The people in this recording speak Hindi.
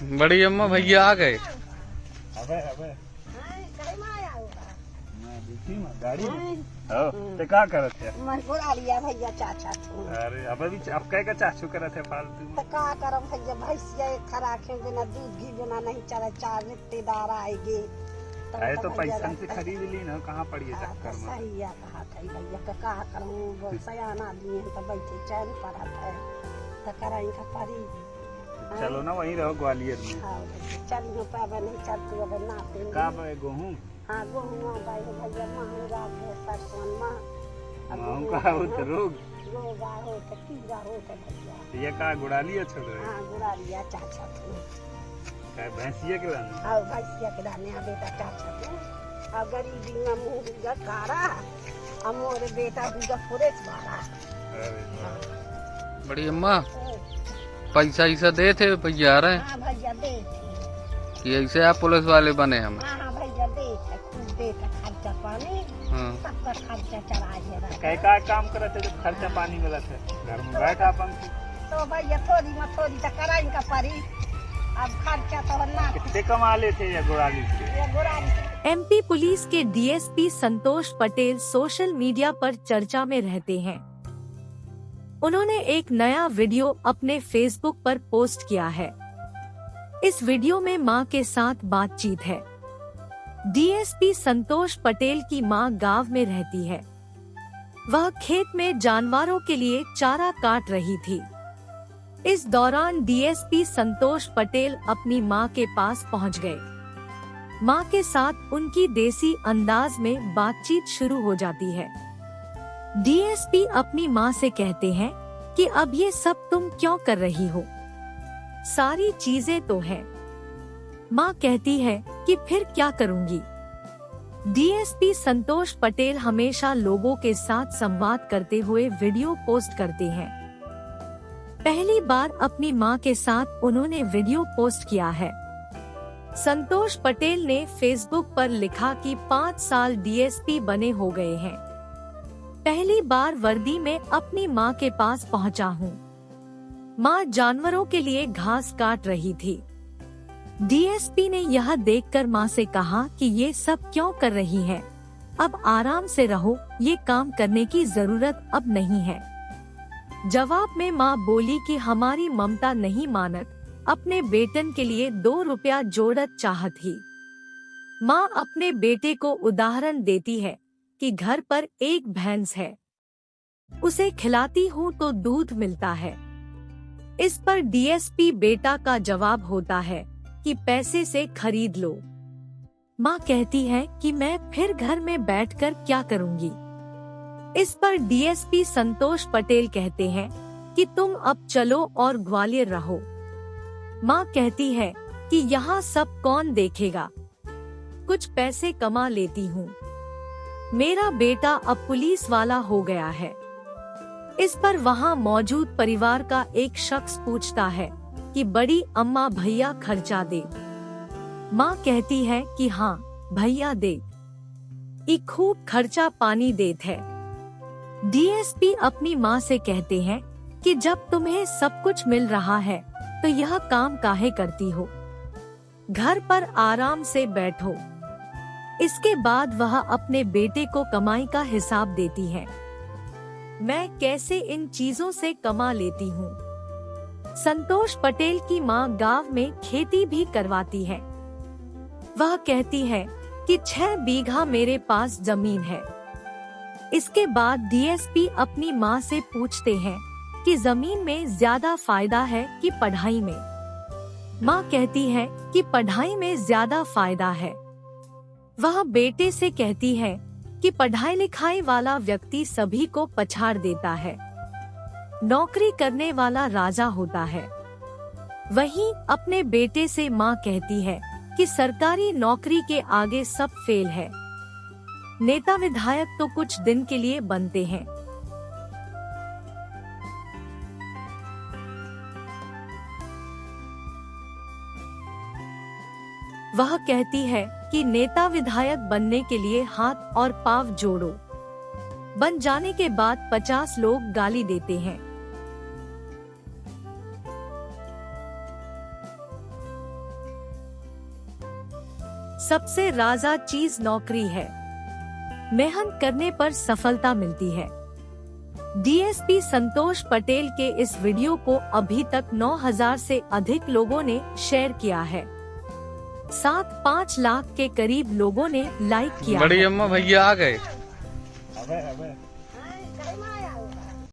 बड़ी अम्मा भैया आ गए। अबे अबे गाड़ी ते का करत है? मैं बुला लिया भैया चाचा तू। अरे अबे भी अब कह का चाचू करत है फालतू में। तो का करम भैया भैंसिया खरा के बिना दूध घी बिना नहीं चले, चार रिश्तेदार आएंगे अरे तो पैसा से खरीद ली ना, कहाँ पड़ी है चक्कर में। सही है कहा थी भैया का का करूं, सयाना आदमी है तो बैठे चैन पड़ा है तो कराई का परी। चलो ना वहीं रहो ग्वालियर में। चल हो पावे नहीं चलती अब ना पे का बे गेहूं? हां गेहूं भाई भैया महंगा है सरसों मां का हो तो रोग रोगा हो तो कीड़ा हो तो भैया ये का गुड़ा लिया छोड़ रहे। हां गुड़ा लिया चाचा तू। का भैंसिया के लाने? हां भैंसिया के लाने आ बेटा चाचा तू। आ गरीबी में मुंह का कारा अमोर बेटा दूजा पूरे बारा। अरे बड़ी अम्मा पैसा ऐसा दे थे भैया आ रहे हैं। हां भैया दे कि ऐसे आप पुलिस वाले बने हम। हां भैया दे खूब दे खर्चा पानी सबका खर्चा चला है। कई का काम करत है जब खर्चा पानी मिलत है घर में बैठा अपन तो भैया थोड़ी में थोड़ी तो कराई का परी। अब खर्चा तो ना कितने कमा लेते या गुड़ाली से? ये गुरारी एमपी पुलिस के डीएसपी संतोष पटेल सोशल मीडिया पर चर्चा में रहते हैं। उन्होंने एक नया वीडियो अपने फेसबुक पर पोस्ट किया है। इस वीडियो में मां के साथ बातचीत है। डीएसपी संतोष पटेल की मां गांव में रहती है। वह खेत में जानवरों के लिए चारा काट रही थी। इस दौरान डीएसपी संतोष पटेल अपनी मां के पास पहुंच गए। मां के साथ उनकी देसी अंदाज में बातचीत शुरू हो जाती है। डीएसपी अपनी मां से कहते हैं कि अब ये सब तुम क्यों कर रही हो, सारी चीजें तो है। मां कहती है कि फिर क्या करूंगी। डीएसपी संतोष पटेल हमेशा लोगों के साथ संवाद करते हुए वीडियो पोस्ट करते हैं। पहली बार अपनी मां के साथ उन्होंने वीडियो पोस्ट किया है। संतोष पटेल ने फेसबुक पर लिखा कि 5 साल डीएसपी बने हो गए हैं। पहली बार वर्दी में अपनी मां के पास पहुंचा हूं। मां जानवरों के लिए घास काट रही थी। डीएसपी ने यह देखकर मां से कहा कि ये सब क्यों कर रही है, अब आराम से रहो, ये काम करने की जरूरत अब नहीं है। जवाब में मां बोली कि हमारी ममता नहीं मानत, अपने बेटन के लिए 2 रुपया जोड़त चाहत ही। मां अपने बेटे को उदाहरण देती है कि घर पर एक भैंस है, उसे खिलाती हूँ तो दूध मिलता है। इस पर डीएसपी बेटा का जवाब होता है कि पैसे से खरीद लो। माँ कहती है कि मैं फिर घर में बैठकर क्या करूँगी। इस पर डीएसपी संतोष पटेल कहते हैं कि तुम अब चलो और ग्वालियर रहो। माँ कहती है कि यहाँ सब कौन देखेगा, कुछ पैसे कमा लेती हूँ। मेरा बेटा अब पुलिस वाला हो गया है। इस पर वहाँ मौजूद परिवार का एक शख्स पूछता है कि बड़ी अम्मा भैया खर्चा दे। माँ कहती है कि हाँ भैया दे, ई खूब खर्चा पानी देत है। डीएसपी अपनी माँ से कहते हैं कि जब तुम्हें सब कुछ मिल रहा है तो यह काम काहे करती हो, घर पर आराम से बैठो। इसके बाद वह अपने बेटे को कमाई का हिसाब देती है। मैं कैसे इन चीजों से कमा लेती हूँ। संतोष पटेल की मां गांव में खेती भी करवाती है। वह कहती है कि 6 बीघा मेरे पास जमीन है। इसके बाद डीएसपी अपनी मां से पूछते हैं कि जमीन में ज्यादा फायदा है कि पढ़ाई में। मां कहती है कि पढ़ाई में ज्यादा फायदा है। वह बेटे से कहती है कि पढ़ाई लिखाई वाला व्यक्ति सभी को पछाड़ देता है, नौकरी करने वाला राजा होता है। वहीं अपने बेटे से मां कहती है कि सरकारी नौकरी के आगे सब फेल है। नेता विधायक तो कुछ दिन के लिए बनते हैं। वह कहती है कि नेता विधायक बनने के लिए हाथ और पांव जोड़ो। बन जाने के बाद 50 लोग गाली देते हैं। सबसे राजा चीज नौकरी है। मेहनत करने पर सफलता मिलती है। डीएसपी संतोष पटेल के इस वीडियो को अभी तक 9,000 से अधिक लोगों ने शेयर किया है। 5 लाख के करीब लोगों ने लाइक किया बड़ी है। अम्मा भैया आ गए। हाँ,